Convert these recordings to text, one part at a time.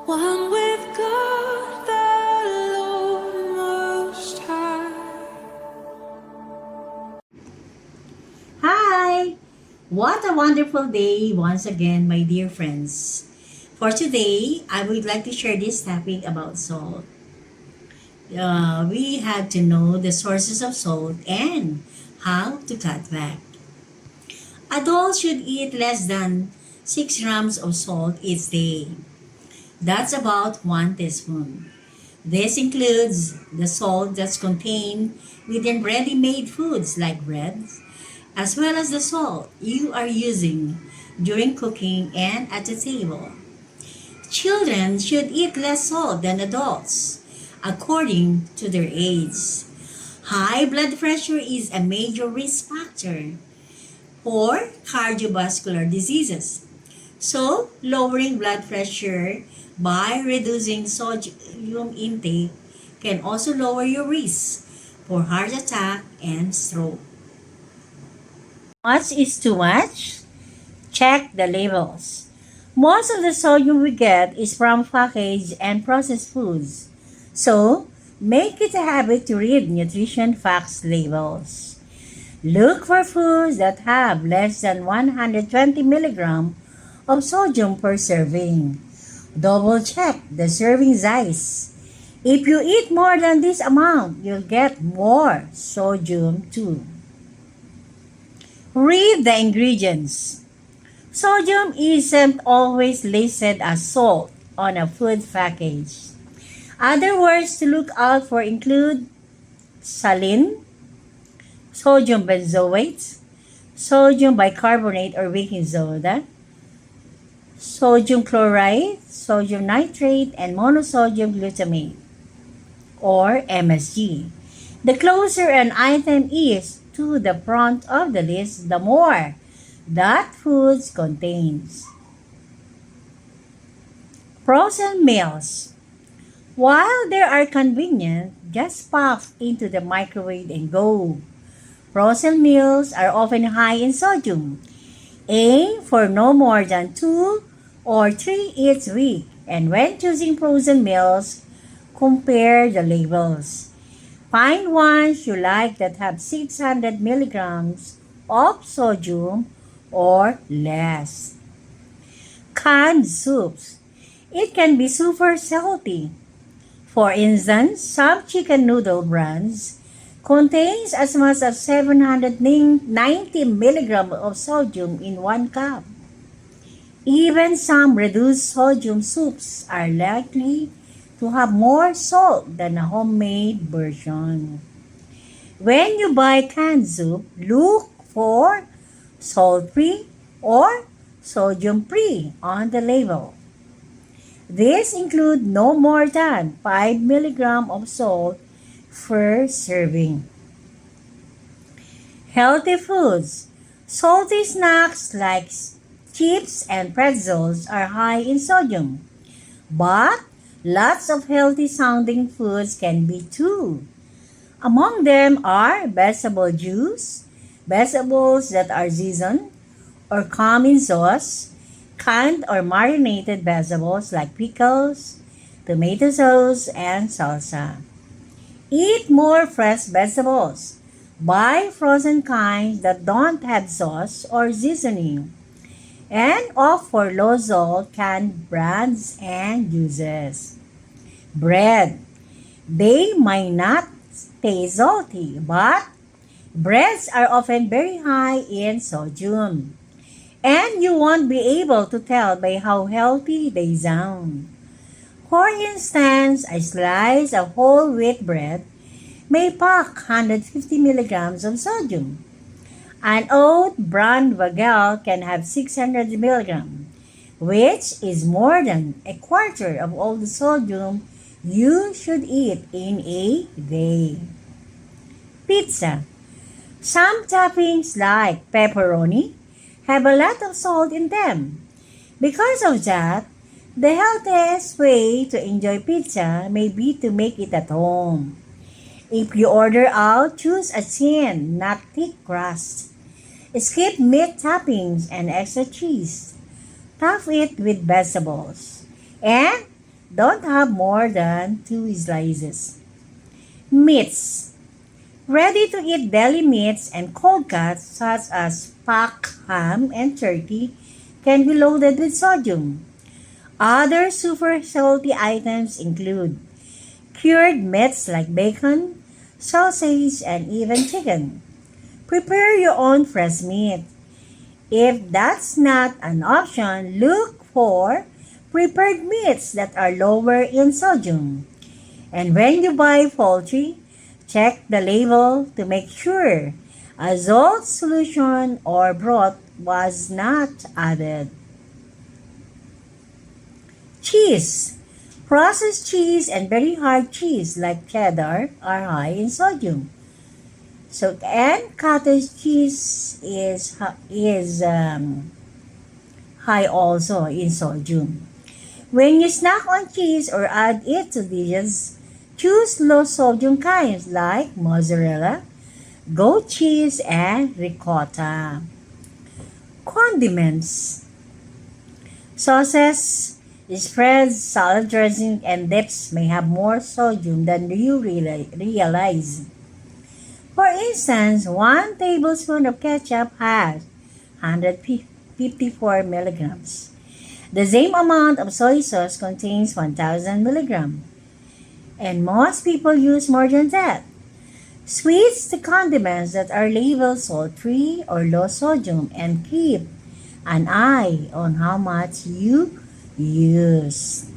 One with God, the Lord Most High. Hi! What a wonderful day once again, my dear friends. For today, I would like to share this topic about salt. We have to know the sources of salt and how to cut back. Adults should eat less than 6 grams of salt each day. That's about 1 teaspoon. This includes the salt that's contained within ready-made foods like bread, as well as the salt you are using during cooking and at the table. Children should eat less salt than adults, according to their age. High blood pressure is a major risk factor for cardiovascular diseases. So, lowering blood pressure by reducing sodium intake can also lower your risk for heart attack and stroke. Much is too much? Check the labels. Most of the sodium we get is from packaged and processed foods. So, make it a habit to read nutrition facts labels. Look for foods that have less than 120 milligrams of sodium per serving. Double check the serving size. If you eat more than this amount, you'll get more sodium too. Read the ingredients. Sodium isn't always listed as salt on a food package. Other words to look out for include saline, sodium benzoate, sodium bicarbonate or baking soda, sodium chloride, sodium nitrate, and monosodium glutamate or MSG. The closer an item is to the front of the list, the more that food contains. Frozen meals. While they are convenient, just pop into the microwave and go. Frozen meals are often high in sodium. Aim for no more than 2 or 3 each week, and when choosing frozen meals, compare the labels. Find ones you like that have 600 milligrams of sodium or less. Canned soups. It can be super salty. For instance, some chicken noodle brands contains as much as 790 milligrams of sodium in 1 cup. Even some reduced sodium soups are likely to have more salt than a homemade version. When you buy canned soup, look for salt-free or sodium-free on the label. These include no more than 5 milligrams of salt per serving. Healthy foods. Salty snacks like chips and pretzels are high in sodium, but lots of healthy sounding foods can be too. Among them are vegetable juice, vegetables that are seasoned or come in sauce, canned or marinated vegetables like pickles, tomato sauce, and salsa. Eat more fresh vegetables. Buy frozen kinds that don't have sauce or seasoning. And opt for low salt canned brands and juices. Bread. They might not taste salty, but breads are often very high in sodium. And you won't be able to tell by how healthy they sound. For instance, a slice of whole wheat bread may pack 150 milligrams of sodium. An oat bran bagel can have 600 milligrams, which is more than a quarter of all the sodium you should eat in a day. Pizza. Some toppings like pepperoni have a lot of salt in them. Because of that, the healthiest way to enjoy pizza may be to make it at home. If you order out, choose a thin, not thick crust. Skip meat toppings and extra cheese. Top it with vegetables. And Don't have more than 2 slices. Meats. Ready-to-eat deli meats and cold cuts such as pack ham and turkey can be loaded with sodium. Other super salty items include cured meats like bacon, sausage, and even chicken. Prepare your own fresh meat. If that's not an option, look for prepared meats that are lower in sodium. And when you buy poultry, check the label to make sure a salt solution or broth was not added. Cheese. Processed cheese and very hard cheese like cheddar are high in sodium. So and cottage cheese is high also in sodium. When you snack on cheese or add it to dishes, choose low sodium kinds like mozzarella, goat cheese, and ricotta. Condiments. Sauces, spreads, salad dressing, and dips may have more sodium than you realize. For instance, 1 tablespoon of ketchup has 154 milligrams. The same amount of soy sauce contains 1,000 milligrams, and most people use more than that. Switch to condiments that are labeled salt-free or low sodium and keep an eye on how much you use.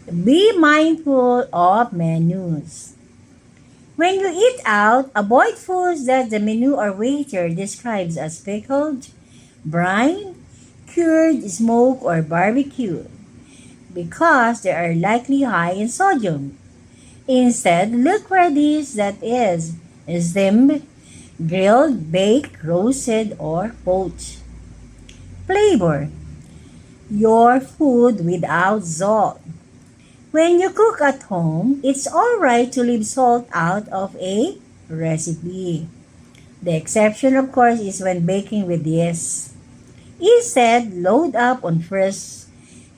Be mindful of menus. When you eat out, avoid foods that the menu or waiter describes as pickled, brine, cured, smoked, or barbecued because they are likely high in sodium. Instead, look for a dish that is steamed, grilled, baked, roasted, or poached. Flavor your food without salt. When you cook at home, it's alright to leave salt out of a recipe. The exception, of course, is when baking with yeast. Instead, load up on fresh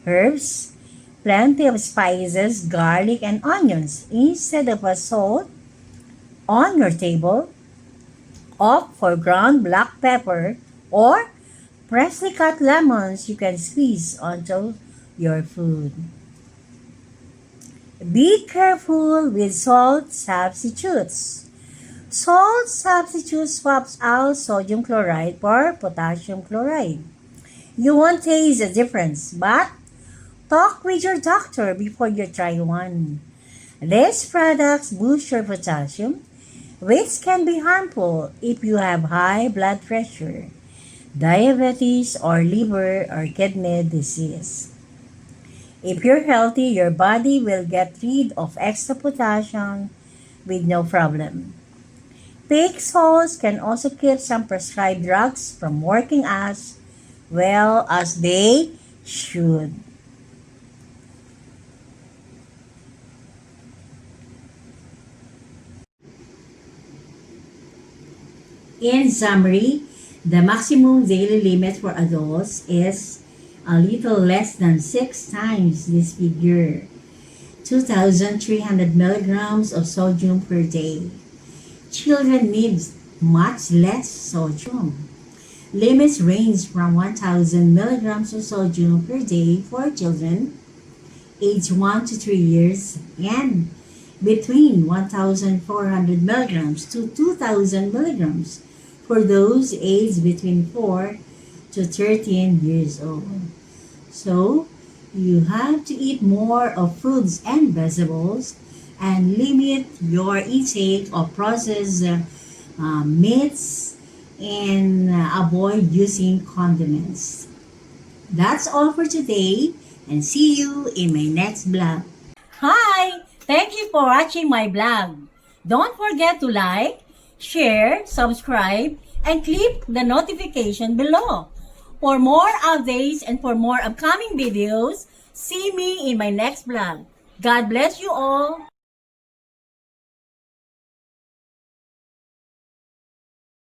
herbs, plenty of spices, garlic, and onions instead of a salt on your table. Opt for ground black pepper or freshly cut lemons you can squeeze onto your food. Be careful with salt substitutes. Salt substitute swaps out sodium chloride for potassium chloride. You won't taste the difference, but talk with your doctor before you try one. These products boost your potassium, which can be harmful if you have high blood pressure, diabetes, or liver or kidney disease. If you're healthy, your body will get rid of extra potassium with no problem. Fake salts can also keep some prescribed drugs from working as well as they should. In summary, the maximum daily limit for adults is a little less than 6 times this figure, 2,300 milligrams of sodium per day. Children need much less sodium. Limits range from 1,000 milligrams of sodium per day for children aged 1 to 3 years and between 1,400 milligrams to 2,000 milligrams for those aged between 4 to 13 years old. So, you have to eat more of fruits and vegetables and limit your intake of processed meats and avoid using condiments. That's all for today and see you in my next vlog. Hi! Thank you for watching my vlog. Don't forget to like, share, subscribe, and click the notification below. For more updates and for more upcoming videos, see me in my next vlog. God bless you all.